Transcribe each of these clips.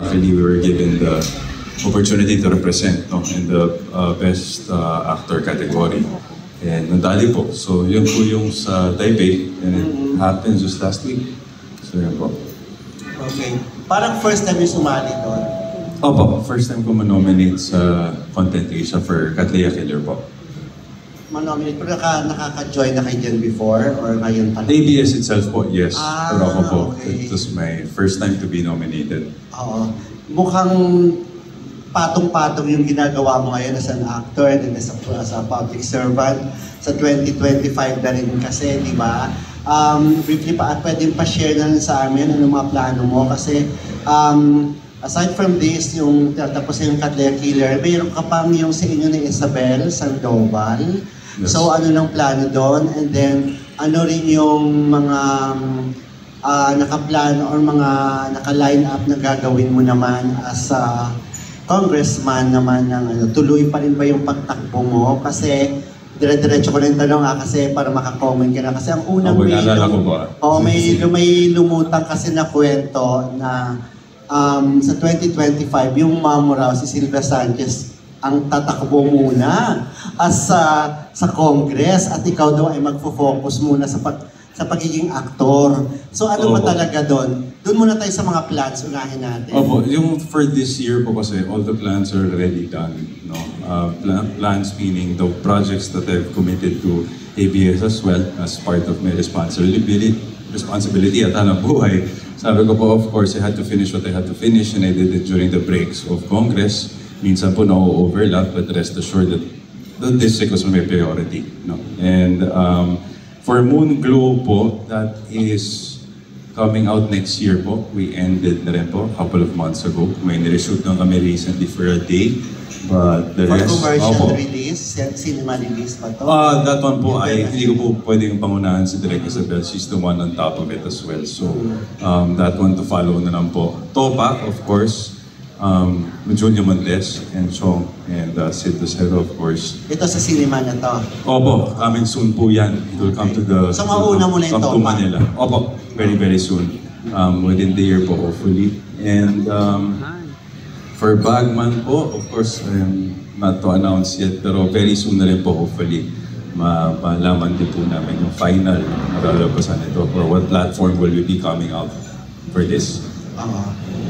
Actually, we were given the opportunity to represent in the Best Actor category. And nadali po. So yun po yung sa Taipei and it happened just last week. So yun po. Okay. Parang first time yung sumali doon? Opo, first time ko manominate sa Content Asia for Katleya Killer po. Manominate, pero nakaka-join na kayo dyan before or ngayon pa? ABS itself po, yes. Pero ako po, okay. it was my first time to be nominated. Oo. Mukhang patong-patong yung ginagawa mo ngayon as an actor and as a public servant sa 2025 na rin kasi, di ba? Briefly pa, pwedeng pa-share na sa amin ano mga plano mo kasi aside from this, yung tapos yung Katleya Killer, mayroon ka pang yung sa inyo ni Isabel Sandoval. Yes. So ano ng plano doon? And then ano rin yung mga nakaplano or mga naka-line up na gagawin mo naman as a congressman naman ng ano, tuloy pa rin ba yung pagtakbo mo? Kasi dire-diretso ko na yung tanong kasi para makakomment ka na. Kasi ang unang may lumutang kasi na kwento na sa 2025, yung mamo raw, si Silvia Sanchez, ang tatakbo muna as sa Congress at ikaw daw ay magfo-focus muna sa pagiging aktor. So ano ba talaga doon? Doon muna tayo sa mga plans, unahin natin. Opo, yung for this year po kasi all the plans are already done. No? Plans meaning the projects that I've committed to ABS as well as part of my responsibility at hanap buhay. Sabi ko po, of course, I had to finish what I had to finish and I did it during the breaks of Congress. Minsan po na-overlap, but rest assured that the district was my priority. No? And for Moon Glow po, that is coming out next year po. We ended na rin po a couple of months ago. May nireshoot lang kami recently for a day. But the for rest, commercial release, cinema release pa to? That one po, hindi ko po pwedeng pangunahan si Direk Isabel. She's the one on top of it as well. So, that one to follow na lang po. Topak, of course, Julia Montes and Chong and Sid Lucero, of course. Ito sa cinema na to? Opo, coming soon po yan. It will come to the... So, mauna mo na yung Topak? Manila. Opo, very, very soon. Within the year po, hopefully. And for Bagman po, of course, not to announce yet, pero very soon na rin po, hopefully, malaman din po namin yung final maralabasan ito or what platform will we be coming out for this.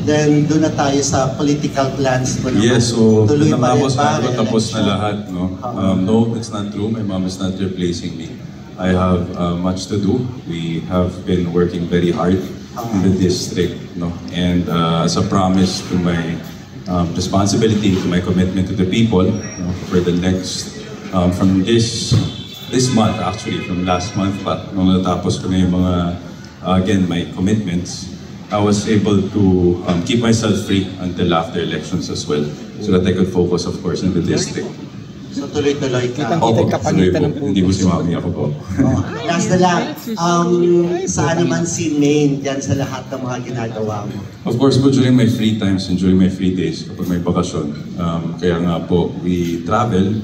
Then, doon na tayo sa political plans mo naman. Yes, so tuloy pa rin tapos na lahat, no? No, it's not true. My mom is not replacing me. I have much to do. We have been working very hard in the district, no? And as a promise to my responsibility, to my commitment to the people, for the next, from this month actually, from last month pa, nung natapos ko na yung mga, again, my commitments, I was able to keep myself free until after elections as well, so that I could focus, of course, in the district. So tuloy-tuloy ka? Opo, tuloy po. Hindi ko si Mami, ako po. Last na lang, saan naman si Maine dyan sa lahat ng mga ginagawa mo? Of course po, during my free times and during my free days, kapag may bakasyon, kaya nga po, we travel,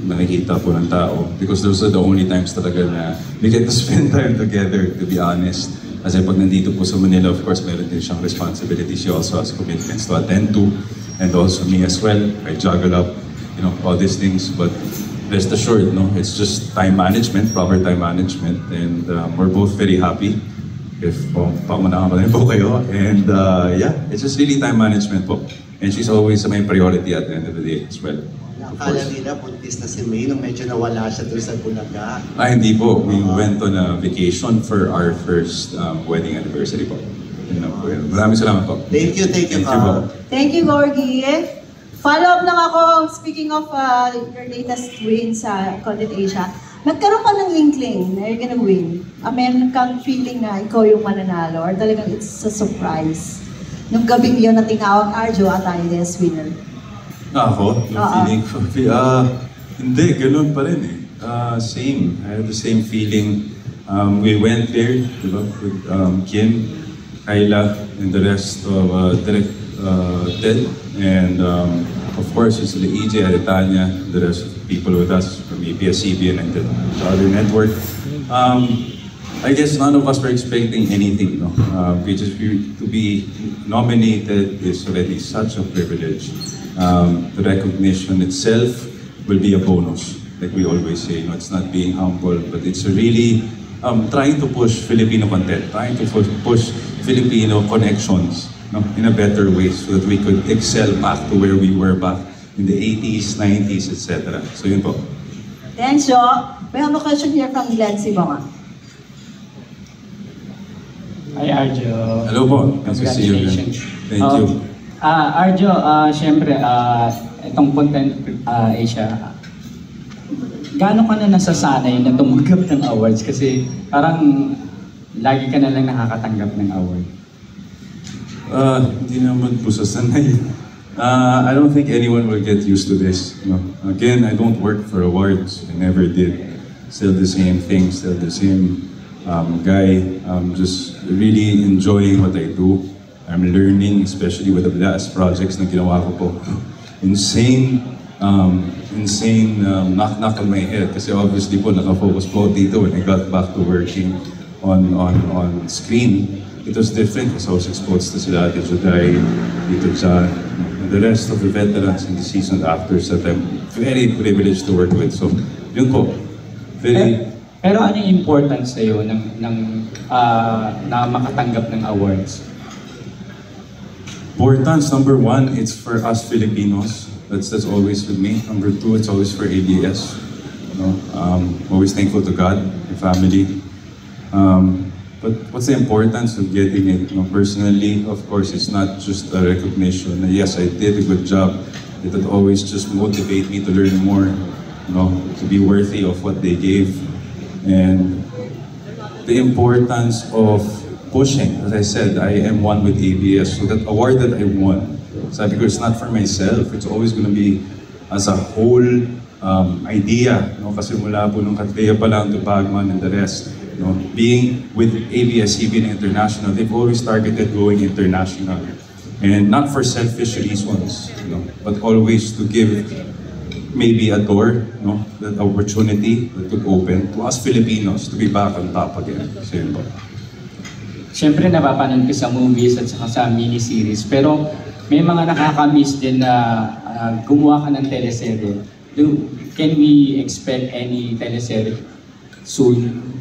nakikita po ng tao, because those are the only times talaga na we get to spend time together, to be honest. Kasi pag nandito po sa Manila, of course, meron din siyang responsibility. She also has commitments to attend to, and also me as well. I juggle up, all these things, but rest assured, it's just time management, proper time management, and we're both very happy if pangunahan pa rin po kayo. And yeah, it's just really time management po. And she's always my priority at the end of the day as well. Akala nila buntis na si May nung medyo nawala siya doon sa Bulaga. Hindi po. We went on a vacation for our first wedding anniversary po. Maraming salamat po. Thank you, po. Thank you, Gorgie. Follow up lang ako, speaking of your latest win sa Content Asia. Nagkaroon ka ng inkling na you're gonna win. Meron kang feeling na ikaw yung mananalo or talagang it's a surprise. Nung gabing yun na tinawag Arjo at tayo this winner. Ako? Yung feeling ko? Hindi, ganun pa rin eh. Same. I had the same feeling. We went there, diba, with Kim, Kyla, and the rest of Direk Ted. And of course, it's the EJ, Aretanya, the rest of the people with us from ABS-CBN and the other network. I guess none of us were expecting anything, no? To be nominated is already such a privilege. The recognition itself will be a bonus, like we always say. You know, it's not being humble, but it's really trying to push Filipino content, trying to push Filipino connections, no, in a better way, so that we could excel back to where we were back in the 80s, 90s, etc. So yun po. Thanks, Jo. We have a question here from Glenn Sibonga. Hi, Arjo. Hello po. Nice to see you again. Congratulations. Thank you. Arjo, syempre, itong Content Asia, gaano ka na nasasanay na tumanggap ng awards? Kasi parang lagi ka na lang nakakatanggap ng award. Hindi naman po sasanay. I don't think anyone will get used to this. You know? Again, I don't work for awards. I never did. Still the same thing, still the same guy. I'm just really enjoying what I do. I'm learning, especially with the last projects na ginawa ko po. Insane knock on my head. Kasi obviously po, nakafocus po dito when I got back to working on screen. It was different because I was exposed to sila Ate Juday, Tito Chan, and the rest of the veterans and the seasoned actors that I'm very privileged to work with. So, yun po. Pero ano yung importance sa'yo na makatanggap ng awards? Importance, number one, it's for us Filipinos. That's always with me. Number two, it's always for ABS. You know, always thankful to God, the family. But what's the importance of getting it? You know, personally, of course, it's not just a recognition. Yes, I did a good job. It would always just motivate me to learn more, you know, to be worthy of what they gave. And the importance of pushing. As I said, I am one with ABS. So that award that I won, sabi ko, it's not for myself. It's always going to be as a whole idea. You know, kasi mula po nung Katleya pa lang to Bagman and the rest. You know, being with ABS-CBN International, they've always targeted going international. And not for selfish reasons, you know, but always to give maybe a door, you know, that opportunity that could open to us Filipinos to be back on top again. So yun po. Siyempre, napapanood ko sa movies at saka sa miniseries, pero may mga nakaka-miss din na gumawa ka ng teleserye. Can we expect any teleserye soon?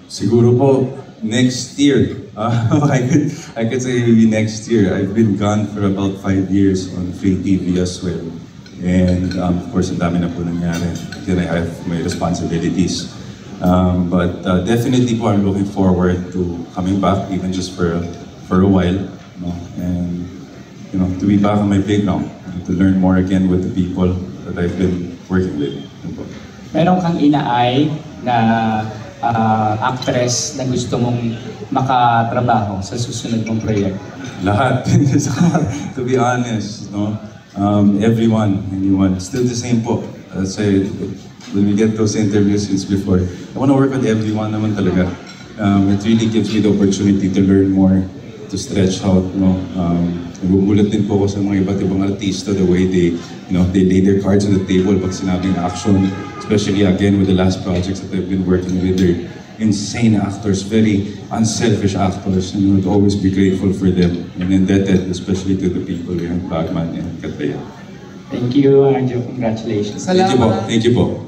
Siguro po next year. I could say maybe next year. I've been gone for about 5 years on free TV as well. And of course, ang dami na po nangyari. Then I have my responsibilities. But definitely po, I'm looking forward to coming back, even just for a while. You know, and you know, to be back on my playground, to learn more again with the people that I've been working with. Meron kang inaay na actress na gusto mong makatrabaho sa susunod mong proyekto? Lahat. To be honest, no? Anyone. Still the same po. Say, when we get those interviews since before, I want to work with everyone naman talaga. It really gives me the opportunity to learn more, to stretch out, you know. Nagugulat din po ako sa mga iba't ibang artista, the way they lay their cards on the table pag sinabing action, especially again with the last projects that I've been working with. They're insane actors, very unselfish actors, and I would always be grateful for them and indebted, especially to the people behind Bagman and Katleya. Thank you, Arjo. Congratulations. Thank you po. Thank you po.